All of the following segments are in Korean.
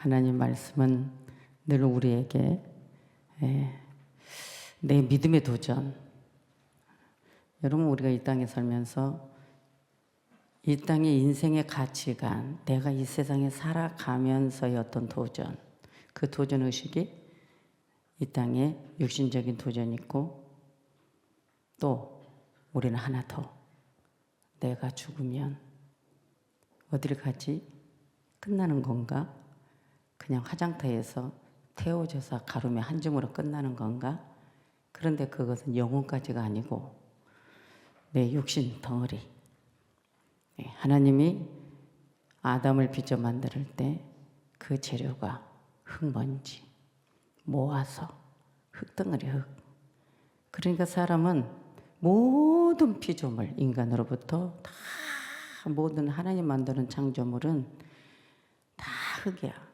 하나님 말씀은 늘 우리에게 내 믿음의 도전. 여러분, 우리가 이 땅에 살면서 이 땅의 인생의 가치관, 내가 이 세상에 살아가면서의 어떤 도전, 그 도전 의식이 이 땅에 육신적인 도전이 있고, 또 우리는 하나 더, 내가 죽으면 어디를 가지? 끝나는 건가? 그냥 화장터에서 태워져서 가lum의 한 줌으로 끝나는 건가? 그런데 그것은 영혼까지가 아니고 내 육신 덩어리. 하나님이 아담을 빚어 만들 때 그 재료가 흙먼지 모아서 흙덩어리 흙. 그러니까 사람은 모든 피조물, 인간으로부터 다 모든 하나님 만드는 창조물은 다 흙이야.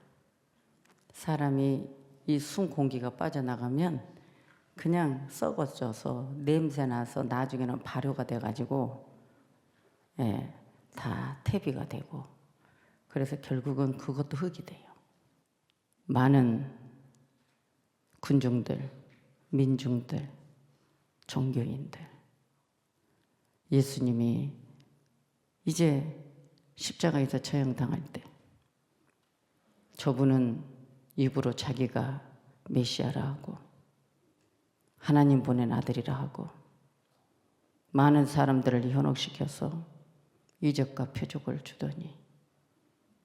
사람이 이 순 공기가 빠져나가면 그냥 썩어져서 냄새나서 나중에는 발효가 돼가지고 다 퇴비가 되고, 그래서 결국은 그것도 흙이 돼요. 많은 군중들, 민중들, 종교인들, 예수님이 이제 십자가에서 처형당할 때 저분은 입으로 자기가 메시아라 하고 하나님 보낸 아들이라 하고 많은 사람들을 현혹시켜서 이적과 표적을 주더니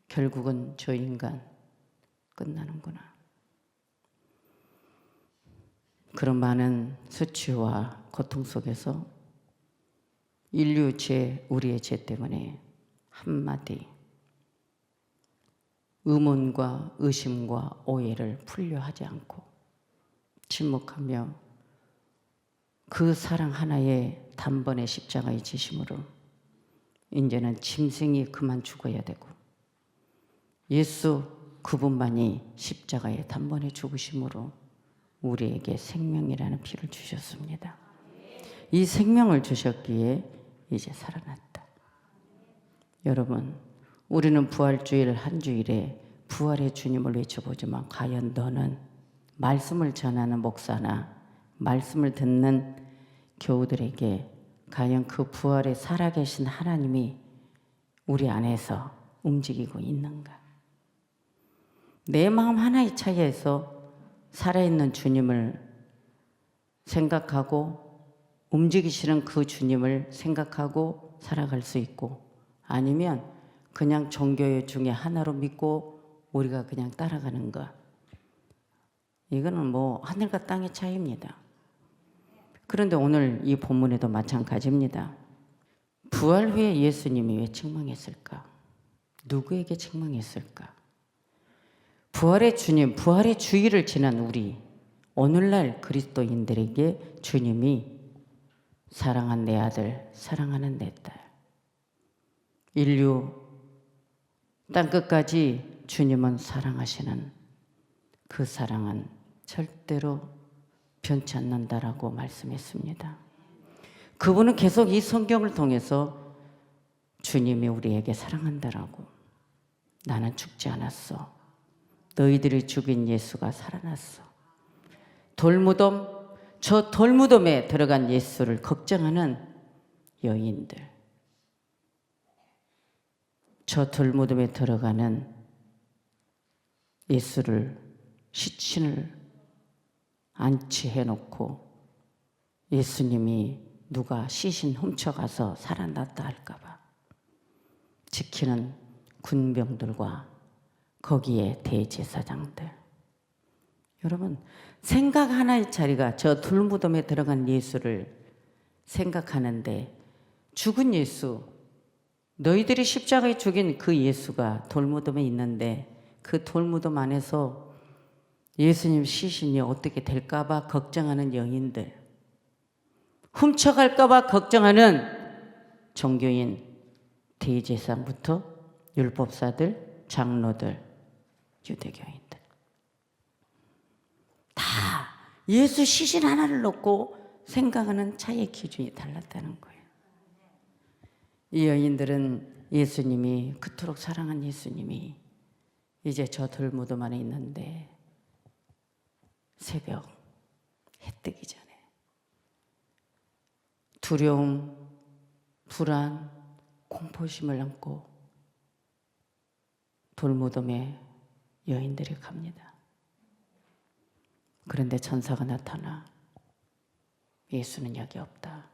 결국은 저 인간 끝나는구나. 그런 많은 수치와 고통 속에서 인류 죄, 우리의 죄 때문에 한마디 의문과 의심과 오해를 풀려하지 않고 침묵하며 그 사랑 하나에 단번에 십자가에 지심으로 이제는 짐승이 그만 죽어야 되고 예수 그분만이 십자가에 단번에 죽으심으로 우리에게 생명이라는 피를 주셨습니다. 이 생명을 주셨기에 이제 살아났다. 여러분, 우리는 부활주일 한 주일에 부활의 주님을 외쳐보지만 과연 너는 말씀을 전하는 목사나 말씀을 듣는 교우들에게 과연 그 부활에 살아계신 하나님이 우리 안에서 움직이고 있는가? 내 마음 하나의 차이에서 살아있는 주님을 생각하고 움직이시는 그 주님을 생각하고 살아갈 수 있고, 아니면 그냥 종교 중에 하나로 믿고 우리가 그냥 따라가는 것. 이거는 뭐 하늘과 땅의 차이입니다. 그런데 오늘 이 본문에도 마찬가지입니다. 부활 후에 예수님이 왜 책망했을까? 누구에게 책망했을까? 부활의 주님, 부활의 주일을 지난 우리, 오늘날 그리스도인들에게 주님이 사랑한 내 아들, 사랑하는 내 딸, 인류 땅끝까지 주님은 사랑하시는 그 사랑은 절대로 변치 않는다라고 말씀했습니다. 그분은 계속 이 성경을 통해서 주님이 우리에게 사랑한다라고, 나는 죽지 않았어. 너희들이 죽인 예수가 살아났어. 돌무덤, 저 돌무덤에 들어간 예수를 걱정하는 여인들, 저 돌무덤에 들어가는 예수를 시신을 안치해놓고 예수님이 누가 시신 훔쳐가서 살아났다 할까봐 지키는 군병들과 거기에 대제사장들. 여러분, 생각 하나의 차리가 저 돌무덤에 들어간 예수를 생각하는데, 죽은 예수, 너희들이 십자가에 죽인 그 예수가 돌무덤에 있는데 그 돌무덤 안에서 예수님 시신이 어떻게 될까봐 걱정하는 여인들, 훔쳐갈까봐 걱정하는 종교인, 대제사장부터 율법사들, 장로들, 유대교인들, 다 예수 시신 하나를 놓고 생각하는 자의 기준이 달랐다는 거예요. 이 여인들은 예수님이, 그토록 사랑한 예수님이 이제 저 돌무덤 안에 있는데 새벽 해 뜨기 전에 두려움, 불안, 공포심을 안고 돌무덤에 여인들이 갑니다. 그런데 천사가 나타나 예수는 여기 없다.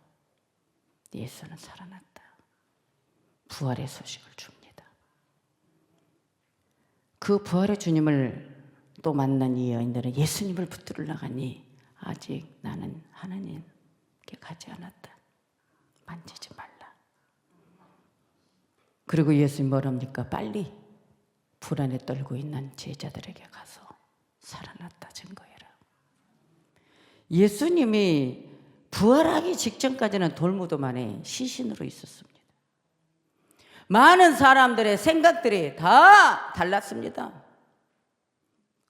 예수는 살아났다. 부활의 소식을 줍니다. 그 부활의 주님을 또 만난 이 여인들은 예수님을 붙들어 나가니 아직 나는 하나님께 가지 않았다. 만지지 말라. 그리고 예수님 뭐랍니까? 빨리 불안에 떨고 있는 제자들에게 가서 살아났다 증거해라. 예수님이 부활하기 직전까지는 돌무덤 안에 시신으로 있었습니다. 많은 사람들의 생각들이 다 달랐습니다.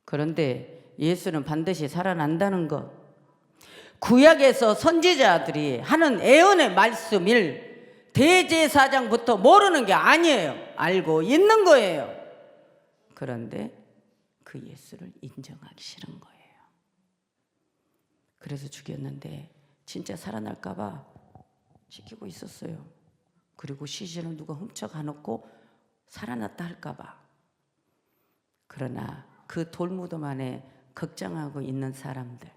그런데 예수는 반드시 살아난다는 것, 구약에서 선지자들이 하는 예언의 말씀일 대제사장부터 모르는 게 아니에요. 알고 있는 거예요. 그런데 그 예수를 인정하기 싫은 거예요. 그래서 죽였는데 진짜 살아날까 봐 지키고 있었어요. 그리고 시신을 누가 훔쳐가놓고 살아났다 할까 봐. 그러나 그 돌무덤 안에 걱정하고 있는 사람들,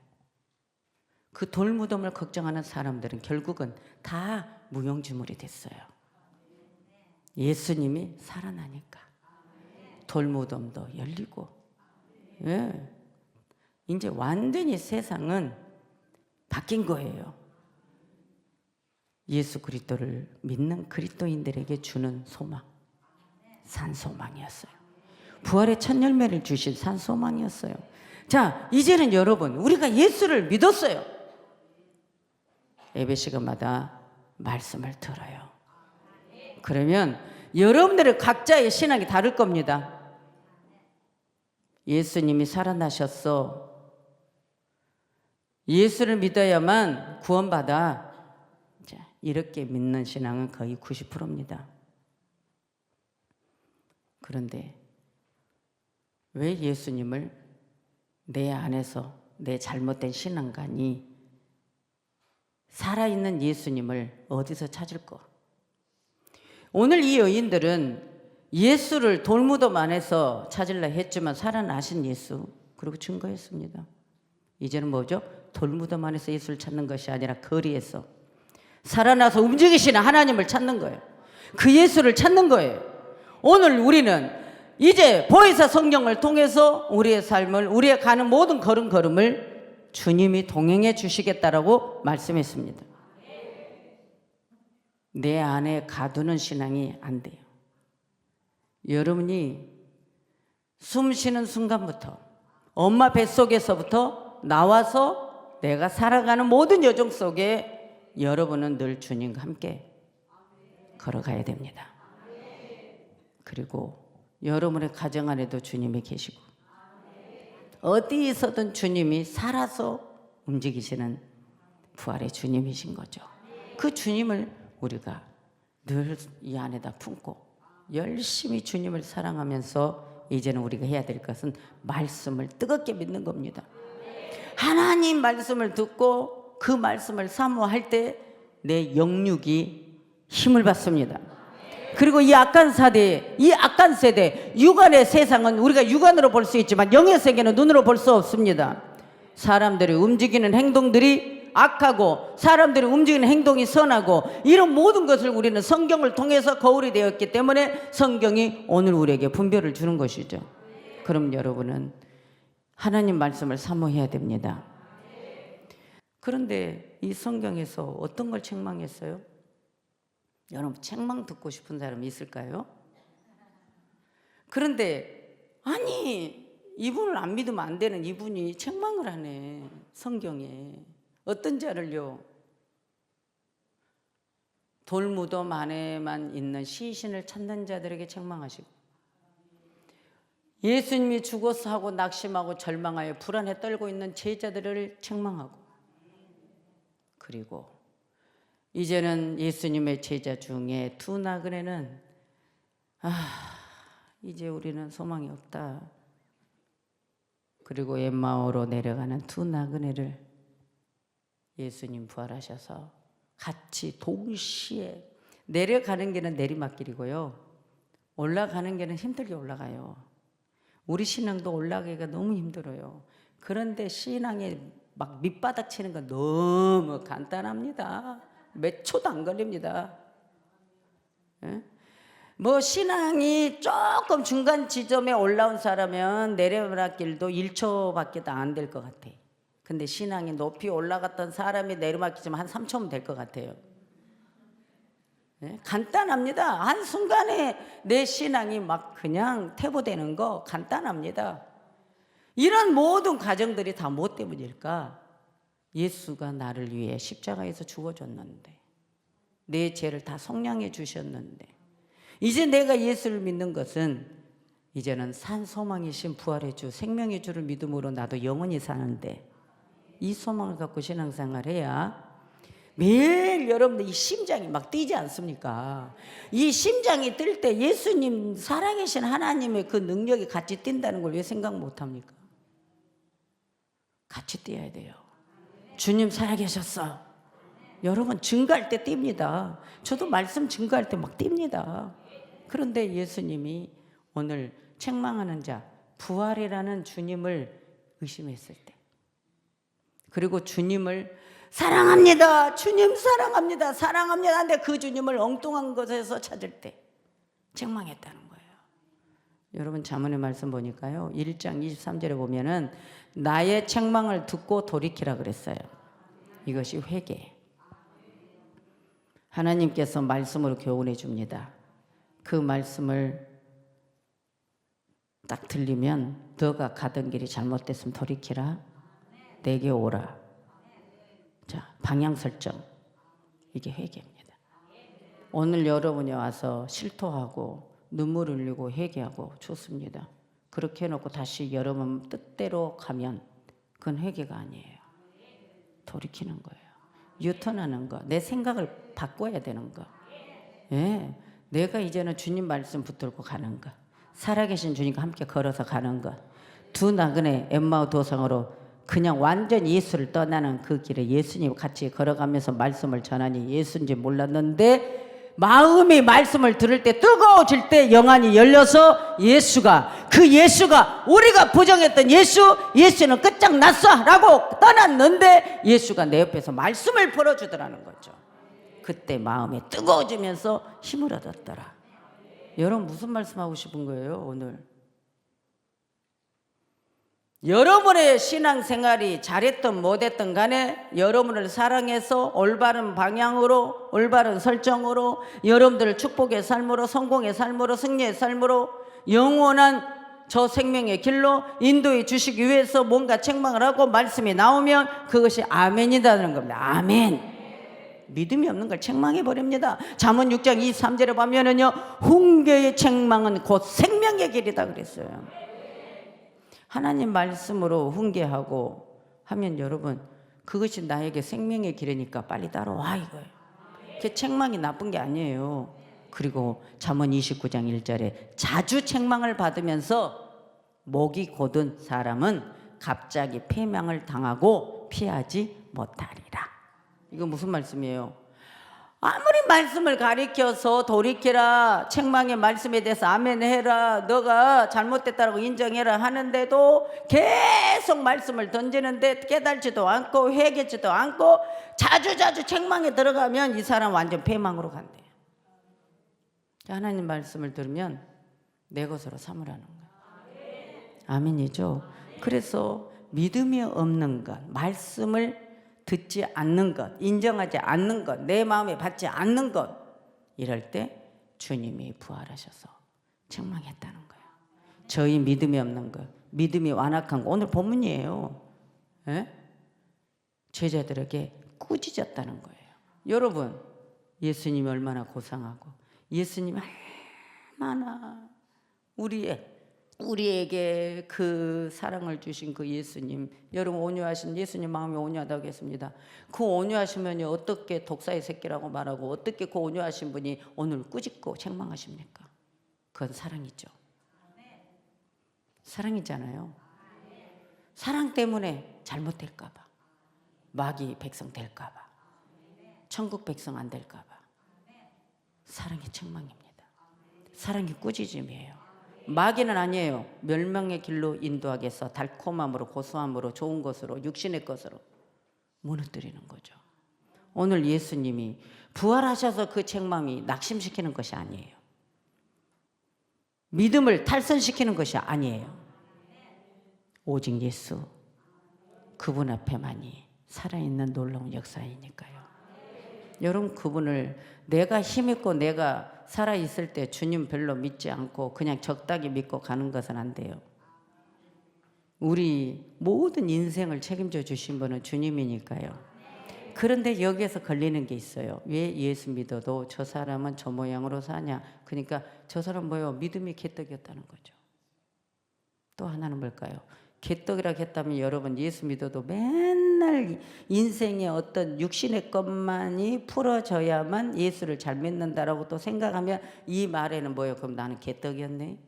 그 돌무덤을 걱정하는 사람들은 결국은 다 무용지물이 됐어요. 예수님이 살아나니까 돌무덤도 열리고, 예, 이제 완전히 세상은 바뀐 거예요. 예수 그리스도를 믿는 그리스도인들에게 주는 소망, 산소망이었어요. 부활의 첫 열매를 주신 산소망이었어요. 자, 이제는 여러분, 우리가 예수를 믿었어요. 예배 시간마다 말씀을 들어요. 그러면 여러분들의 각자의 신앙이 다를 겁니다. 예수님이 살아나셨어. 예수를 믿어야만 구원받아. 이렇게 믿는 신앙은 거의 90%입니다. 그런데 왜 예수님을 내 안에서 내 잘못된 신앙관이 살아있는 예수님을 어디서 찾을까? 오늘 이 여인들은 예수를 돌무덤 안에서 찾으려 했지만 살아나신 예수, 그리고 증거했습니다. 이제는 뭐죠? 돌무덤 안에서 예수를 찾는 것이 아니라 거리에서 살아나서 움직이시는 하나님을 찾는 거예요. 그 예수를 찾는 거예요. 오늘 우리는 이제 보혜사 성경을 통해서 우리의 삶을, 우리의 가는 모든 걸음걸음을 주님이 동행해 주시겠다라고 말씀했습니다. 내 안에 가두는 신앙이 안 돼요. 여러분이 숨 쉬는 순간부터, 엄마 뱃속에서부터 나와서 내가 살아가는 모든 여정 속에 여러분은 늘 주님과 함께 걸어가야 됩니다. 그리고 여러분의 가정 안에도 주님이 계시고 어디에서든 주님이 살아서 움직이시는 부활의 주님이신 거죠. 그 주님을 우리가 늘 이 안에다 품고 열심히 주님을 사랑하면서 이제는 우리가 해야 될 것은 말씀을 뜨겁게 믿는 겁니다. 하나님 말씀을 듣고 그 말씀을 사모할 때 내 영육이 힘을 받습니다. 그리고 이 악한 세대, 육안의 세상은 우리가 육안으로 볼 수 있지만 영의 세계는 눈으로 볼 수 없습니다. 사람들이 움직이는 행동들이 악하고 사람들이 움직이는 행동이 선하고 이런 모든 것을 우리는 성경을 통해서 거울이 되었기 때문에 성경이 오늘 우리에게 분별을 주는 것이죠. 그럼 여러분은 하나님 말씀을 사모해야 됩니다. 그런데 이 성경에서 어떤 걸 책망했어요? 여러분 책망 듣고 싶은 사람 있을까요? 그런데 아니 이분을 안 믿으면 안 되는 이분이 책망을 하네. 성경에 어떤 자를요? 돌무덤 안에만 있는 시신을 찾는 자들에게 책망하시고 예수님이 죽어서 하고 낙심하고 절망하여 불안에 떨고 있는 제자들을 책망하고 그리고 이제는 예수님의 제자 중에 두 나그네는 이제 우리는 소망이 없다. 그리고 엠마오로 내려가는 두 나그네를 예수님 부활하셔서 같이 동시에, 내려가는 길은 내리막길이고요, 올라가는 길은 힘들게 올라가요. 우리 신앙도 올라가기가 너무 힘들어요. 그런데 신앙에 막 밑바닥 치는 건 너무 간단합니다. 몇 초도 안 걸립니다. 예? 뭐 신앙이 조금 중간 지점에 올라온 사람은 내려막길도 1초밖에 안 될 것 같아. 근데 신앙이 높이 올라갔던 사람이 내려막기쯤 한 3초면 될 것 같아요. 네? 간단합니다. 한순간에 내 신앙이 막 그냥 퇴보되는 거 간단합니다. 이런 모든 과정들이 다 뭐 때문일까? 예수가 나를 위해 십자가에서 죽어줬는데, 내 죄를 다 속량해 주셨는데, 이제 내가 예수를 믿는 것은 이제는 산 소망이신 부활의 주, 생명의 주를 믿음으로 나도 영원히 사는데, 이 소망을 갖고 신앙생활해야 매일 여러분들 이 심장이 막 뛰지 않습니까? 이 심장이 뛸 때 예수님 살아계신 하나님의 그 능력이 같이 뛴다는 걸 왜 생각 못합니까? 같이 뛰어야 돼요. 주님 살아계셨어. 여러분 증거할 때 뜁니다. 저도 말씀 증거할 때 막 뜁니다. 그런데 예수님이 오늘 책망하는 자, 부활이라는 주님을 의심했을 때, 그리고 주님을 사랑합니다, 주님 사랑합니다, 사랑합니다 하는데 그 주님을 엉뚱한 곳에서 찾을 때 책망했다는 거예요. 여러분 잠언의 말씀 보니까요, 1장 23절에 보면은 나의 책망을 듣고 돌이키라 그랬어요. 이것이 회개. 하나님께서 말씀으로 교훈해 줍니다. 그 말씀을 딱 들리면 너가 가던 길이 잘못됐으면 돌이키라, 내게 오라. 자, 방향 설정. 이게 회개입니다. 오늘 여러분이 와서 실토하고 눈물 흘리고 회개하고 좋습니다. 그렇게 해놓고 다시 여러분 뜻대로 가면 그건 회개가 아니에요. 돌이키는 거예요. 유턴하는 거. 내 생각을 바꿔야 되는 거. 예, 내가 이제는 주님 말씀 붙들고 가는 거. 살아계신 주님과 함께 걸어서 가는 것. 두 나그네 엠마오 도성으로 그냥 완전히 예수를 떠나는 그 길에 예수님 같이 걸어가면서 말씀을 전하니 예수인지 몰랐는데, 마음이 말씀을 들을 때 뜨거워질 때 영안이 열려서 예수가, 그 예수가 우리가 부정했던 예수는 끝장났어 라고 떠났는데 예수가 내 옆에서 말씀을 풀어주더라는 거죠. 그때 마음이 뜨거워지면서 힘을 얻었더라. 여러분 무슨 말씀하고 싶은 거예요 오늘? 여러분의 신앙생활이 잘했든 못했든 간에 여러분을 사랑해서 올바른 방향으로, 올바른 설정으로, 여러분들을 축복의 삶으로, 성공의 삶으로, 승리의 삶으로, 영원한 저 생명의 길로 인도해 주시기 위해서 뭔가 책망을 하고 말씀이 나오면 그것이 아멘이라는 겁니다. 아멘. 믿음이 없는 걸 책망해 버립니다. 잠언 6장 23절에 보면은요, 훈계의 책망은 곧 생명의 길이다 그랬어요. 하나님 말씀으로 훈계하고 하면 여러분 그것이 나에게 생명의 길이니까 빨리 따라와 이거예요. 그 책망이 나쁜 게 아니에요. 그리고 잠언 29장 1절에 자주 책망을 받으면서 목이 곧은 사람은 갑자기 패망을 당하고 피하지 못하리라. 이거 무슨 말씀이에요? 아무리 말씀을 가리켜서 돌이키라, 책망의 말씀에 대해서 아멘 해라, 너가 잘못됐다고 인정해라 하는데도 계속 말씀을 던지는데 깨달지도 않고 회개지도 않고 자주 책망에 들어가면 이 사람 완전 패망으로 간대요. 하나님 말씀을 들으면 내 것으로 삼으라는 거예요. 아멘이죠. 그래서 믿음이 없는 것, 말씀을 듣지 않는 것, 인정하지 않는 것, 내 마음에 받지 않는 것, 이럴 때 주님이 부활하셔서 책망했다는 거예요. 저희 믿음이 없는 것, 믿음이 완악한 것, 오늘 본문이에요. 예? 제자들에게 꾸짖었다는 거예요. 여러분, 예수님이 얼마나 고상하고 예수님이 얼마나 우리에게 그 사랑을 주신 그 예수님, 여러분 온유하신 예수님 마음이 온유하다고 했습니다. 그 온유하시면 어떻게 독사의 새끼라고 말하고 어떻게 그 온유하신 분이 오늘 꾸짖고 책망하십니까? 그건 사랑이죠. 사랑이잖아요. 사랑 때문에 잘못될까 봐. 마귀 백성 될까 봐. 천국 백성 안 될까 봐. 사랑이 책망입니다. 사랑이 꾸짖음이에요. 마귀는 아니에요. 멸망의 길로 인도하기 위해서 달콤함으로, 고소함으로, 좋은 것으로, 육신의 것으로 무너뜨리는 거죠. 오늘 예수님이 부활하셔서 그 책망이 낙심시키는 것이 아니에요. 믿음을 탈선시키는 것이 아니에요. 오직 예수, 그분 앞에만이 살아있는 놀라운 역사이니까요. 여러분, 그분을 내가 힘있고 내가 살아있을 때 주님 별로 믿지 않고 그냥 적당히 믿고 가는 것은 안 돼요. 우리 모든 인생을 책임져 주신 분은 주님이니까요. 그런데 여기에서 걸리는 게 있어요. 왜 예수 믿어도 저 사람은 저 모양으로 사냐. 그러니까 저 사람 뭐예요? 믿음이 개떡이었다는 거죠. 또 하나는 뭘까요? 개떡이라고 했다면 여러분, 예수 믿어도 맨날 인생의 어떤 육신의 것만이 풀어져야만 예수를 잘 믿는다라고 또 생각하면 이 말에는 뭐예요? 그럼 나는 개떡이었네?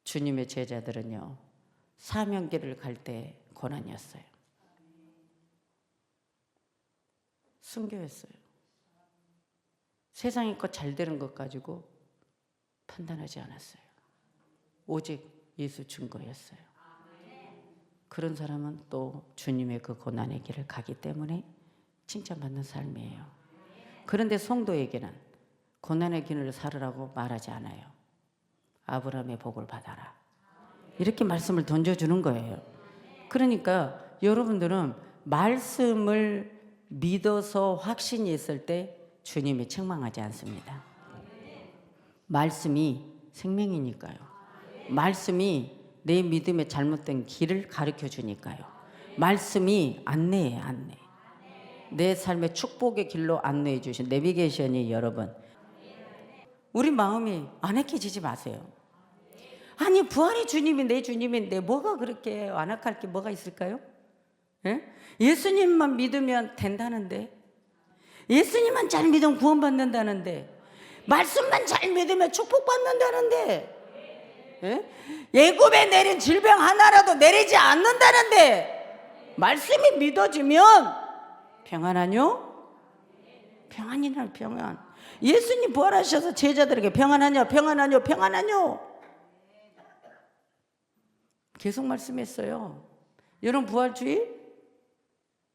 주님의 제자들은요, 사명길을 갈 때 고난이었어요. 순교했어요. 세상의 것 잘 되는 것 가지고 판단하지 않았어요. 오직 예수 증거였어요. 그런 사람은 또 주님의 그 고난의 길을 가기 때문에 칭찬받는 삶이에요. 그런데 성도에게는 고난의 길을 살으라고 말하지 않아요. 아브라함의 복을 받아라. 이렇게 말씀을 던져주는 거예요. 그러니까 여러분들은 말씀을 믿어서 확신이 있을 때 주님이 책망하지 않습니다. 말씀이 생명이니까요. 말씀이 내 믿음의 잘못된 길을 가르쳐 주니까요. 말씀이 안내예요, 안내. 내 삶의 축복의 길로 안내해 주신 내비게이션이 여러분. 우리 마음이 안악해지지 마세요. 아니, 부활의 주님이 내 주님인데 뭐가 그렇게 안악할 게 뭐가 있을까요? 예? 예수님만 믿으면 된다는데, 예수님만 잘 믿으면 구원받는다는데, 말씀만 잘 믿으면 축복받는다는데, 예? 애굽에 내린 질병 하나라도 내리지 않는다는데, 말씀이 믿어지면 평안하뇨? 평안이나 평안. 예수님 부활하셔서 제자들에게 평안하냐, 평안하뇨, 평안하뇨. 계속 말씀했어요. 여러분, 부활주의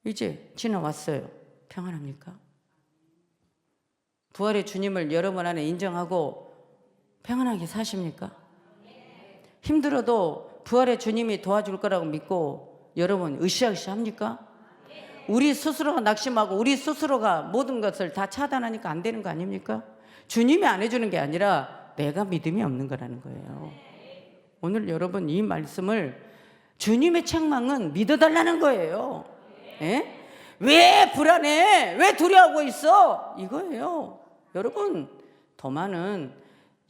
이제 지나왔어요. 평안합니까? 부활의 주님을 여러분 안에 인정하고 평안하게 사십니까? 힘들어도 부활의 주님이 도와줄 거라고 믿고 여러분 으쌰으쌰 합니까? 우리 스스로가 낙심하고 우리 스스로가 모든 것을 다 차단하니까 안 되는 거 아닙니까? 주님이 안 해주는 게 아니라 내가 믿음이 없는 거라는 거예요. 오늘 여러분, 이 말씀을, 주님의 책망은 믿어달라는 거예요. 예? 왜 불안해? 왜 두려워하고 있어? 이거예요. 여러분, 더 많은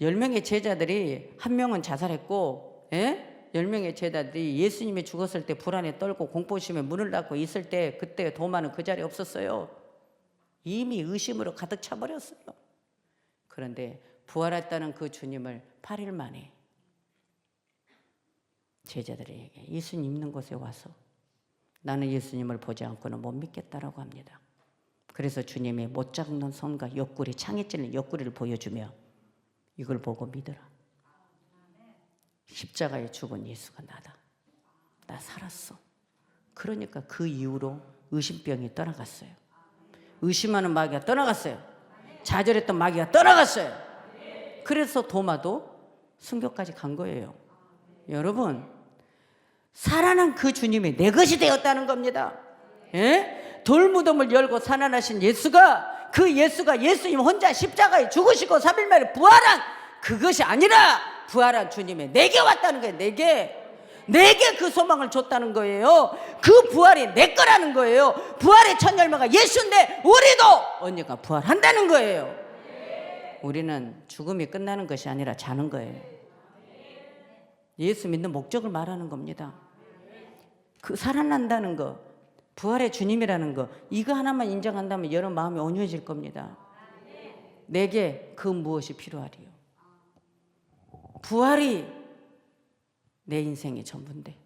10명의 제자들이 한 명은 자살했고, 예? 10명의 제자들이 예수님이 죽었을 때 불안에 떨고 공포심에 문을 닫고 있을 때, 그때 도마는 그 자리에 없었어요. 이미 의심으로 가득 차버렸어요. 그런데 부활했다는 그 주님을 8일 만에 제자들에게 예수님 있는 곳에 와서 나는 예수님을 보지 않고는 못 믿겠다라고 합니다. 그래서 주님이 못 잡는 손과 옆구리, 창에 찔린 옆구리를 보여주며 이걸 보고 믿어라. 십자가에 죽은 예수가 나다. 나 살았어. 그러니까 그 이후로 의심병이 떠나갔어요. 의심하는 마귀가 떠나갔어요. 좌절했던 마귀가 떠나갔어요. 그래서 도마도 순교까지 간 거예요. 여러분, 살아난 그 주님이 내 것이 되었다는 겁니다. 예? 돌무덤을 열고 살아나신 예수가, 그 예수가 예수님 혼자 십자가에 죽으시고 3일 만에 부활한 그것이 아니라 부활한 주님이 내게 왔다는 거예요. 내게 그 소망을 줬다는 거예요. 그 부활이 내 거라는 거예요. 부활의 첫 열매가 예수인데 우리도 언젠가 부활한다는 거예요. 우리는 죽음이 끝나는 것이 아니라 자는 거예요. 예수 믿는 목적을 말하는 겁니다. 그 살아난다는 거, 부활의 주님이라는 거, 이거 하나만 인정한다면 여러분 마음이 온유해질 겁니다. 내게 그 무엇이 필요하리요? 부활이 내 인생의 전부인데,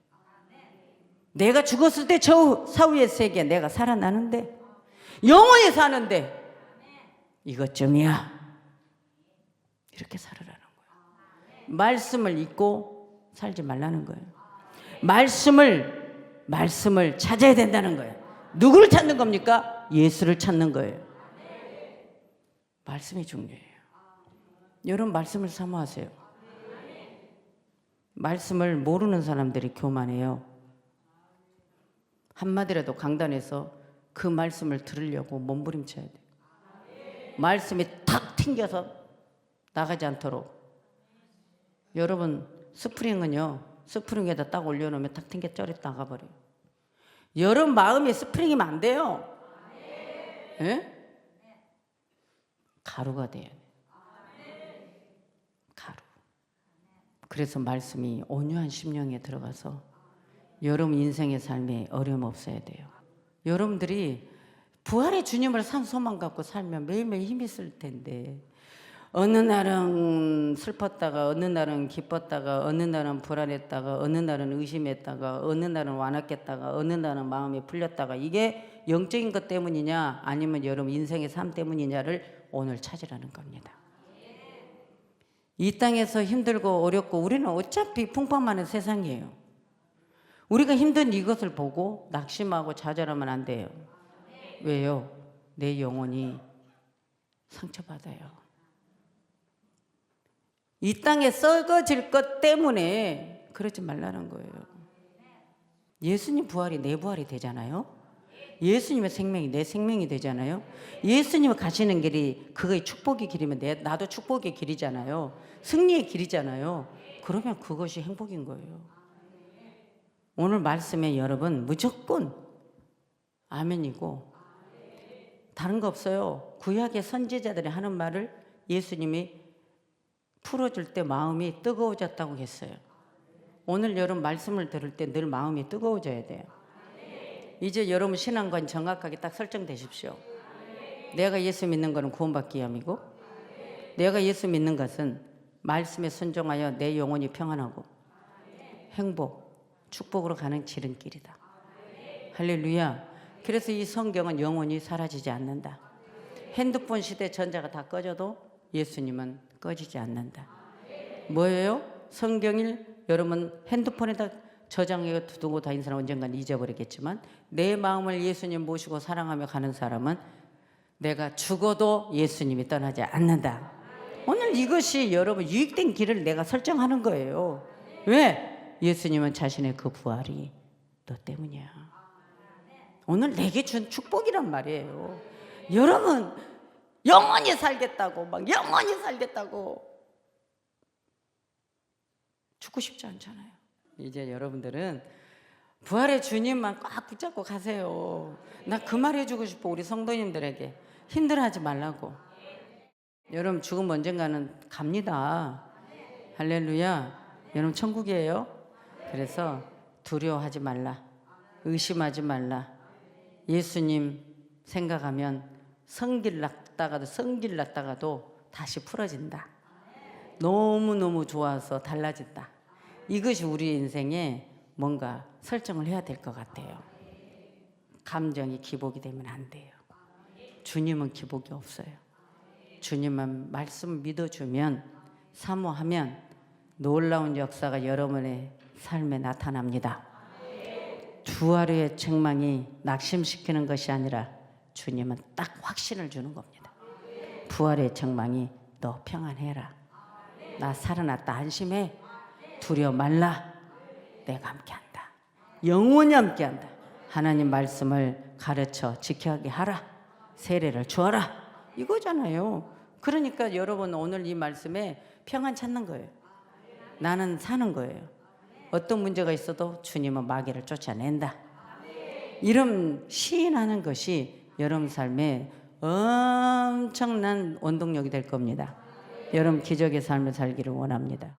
내가 죽었을 때 저 사후의 세계 내가 살아나는데, 영원히 사는데 이것쯤이야. 이렇게 살으라는 거예요. 말씀을 잊고 살지 말라는 거예요. 말씀을 찾아야 된다는 거예요. 누구를 찾는 겁니까? 예수를 찾는 거예요. 말씀이 중요해요. 여러분 말씀을 사모하세요. 말씀을 모르는 사람들이 교만해요. 한마디라도 강단에서 그 말씀을 들으려고 몸부림쳐야 돼요. 말씀이 탁 튕겨서 나가지 않도록. 여러분 스프링은요, 스프링에다 딱 올려놓으면 탁 튕겨 쩌리 나가버려요. 여러분 마음이 스프링이면 안 돼요. 예? 가루가 돼야 돼요. 가루. 그래서 말씀이 온유한 심령에 들어가서 여러분 인생의 삶에 어려움 없어야 돼요. 여러분들이 부활의 주님을 산 소망 갖고 살면 매일매일 힘이 있을 텐데, 어느 날은 슬펐다가, 어느 날은 기뻤다가, 어느 날은 불안했다가, 어느 날은 의심했다가, 어느 날은 완악했다가, 어느 날은 마음이 풀렸다가, 이게 영적인 것 때문이냐 아니면 여러분 인생의 삶 때문이냐를 오늘 찾으라는 겁니다. 이 땅에서 힘들고 어렵고 우리는 어차피 풍파만한 세상이에요. 우리가 힘든 이것을 보고 낙심하고 좌절하면 안 돼요. 왜요? 내 영혼이 상처받아요. 이 땅에 썩어질 것 때문에 그러지 말라는 거예요. 예수님 부활이 내 부활이 되잖아요. 예수님의 생명이 내 생명이 되잖아요. 예수님이 가시는 길이 그거의 축복의 길이면 나도 축복의 길이잖아요. 승리의 길이잖아요. 그러면 그것이 행복인 거예요. 오늘 말씀에 여러분 무조건 아멘이고 다른 거 없어요. 구약의 선지자들이 하는 말을 예수님이 풀어줄 때 마음이 뜨거워졌다고 했어요. 오늘 여러분 말씀을 들을 때 늘 마음이 뜨거워져야 돼요. 이제 여러분 신앙관 정확하게 딱 설정되십시오. 내가 예수 믿는 것은 구원받기 위함이고, 내가 예수 믿는 것은 말씀에 순종하여 내 영혼이 평안하고 행복, 축복으로 가는 지름길이다. 할렐루야. 그래서 이 성경은 영원히 사라지지 않는다. 핸드폰 시대 전자가 다 꺼져도 예수님은 꺼지지 않는다. 뭐예요? 성경을 여러분 핸드폰에다 저장해 두고 다니는 사람은 언젠간 잊어버리겠지만, 내 마음을 예수님 모시고 사랑하며 가는 사람은 내가 죽어도 예수님이 떠나지 않는다. 오늘 이것이 여러분 유익된 길을 내가 설정하는 거예요. 왜? 예수님은 자신의 그 부활이 너 때문이야. 오늘 내게 준 축복이란 말이에요. 여러분 영원히 살겠다고 막 영원히 살겠다고 죽고 싶지 않잖아요. 이제 여러분들은 부활의 주님만 꽉 붙잡고 가세요. 나 그 말 해주고 싶어. 우리 성도님들에게 힘들어하지 말라고. 여러분 죽으면 언젠가는 갑니다. 할렐루야. 여러분 천국이에요. 그래서 두려워하지 말라. 의심하지 말라. 예수님 생각하면 성길 났다가도 다시 풀어진다. 너무너무 좋아서 달라진다. 이것이 우리 인생에 뭔가 설정을 해야 될 것 같아요. 감정이 기복이 되면 안 돼요. 주님은 기복이 없어요. 주님만 말씀 믿어주면, 사모하면 놀라운 역사가 여러분의 삶에 나타납니다. 부활의 책망이 낙심시키는 것이 아니라 주님은 딱 확신을 주는 겁니다. 부활의 책망이 너 평안해라. 나 살아났다. 안심해. 두려워 말라. 내가 함께한다. 영원히 함께한다. 하나님 말씀을 가르쳐 지켜가게 하라. 세례를 주어라. 이거잖아요. 그러니까 여러분 오늘 이 말씀에 평안 찾는 거예요. 나는 사는 거예요. 어떤 문제가 있어도 주님은 마귀를 쫓아낸다. 이런 시인하는 것이 여러분 삶에 엄청난 원동력이 될 겁니다. 여러분 기적의 삶을 살기를 원합니다.